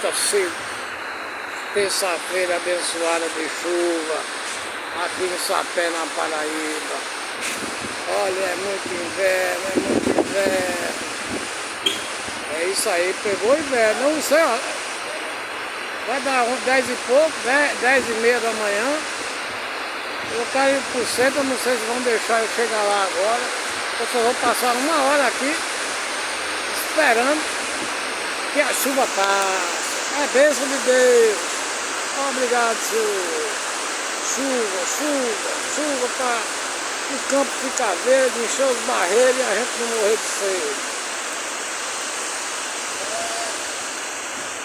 sexta-feira, terça-feira abençoada de chuva, aqui no Sapé, na Paraíba. Olha, é muito inverno, é muito inverno. É isso aí, pegou o inverno, não sei, ó. Vai dar 10 e pouco, 10 e meia da manhã. Eu quero ir pro centro, não sei se vão deixar eu chegar lá agora. Eu só vou passar uma hora aqui, esperando que a chuva passe. É bênção de Deus. Obrigado, Senhor. Chuva, chuva, chuva para o campo ficar verde, encher os barreiros e a gente não morrer de sede.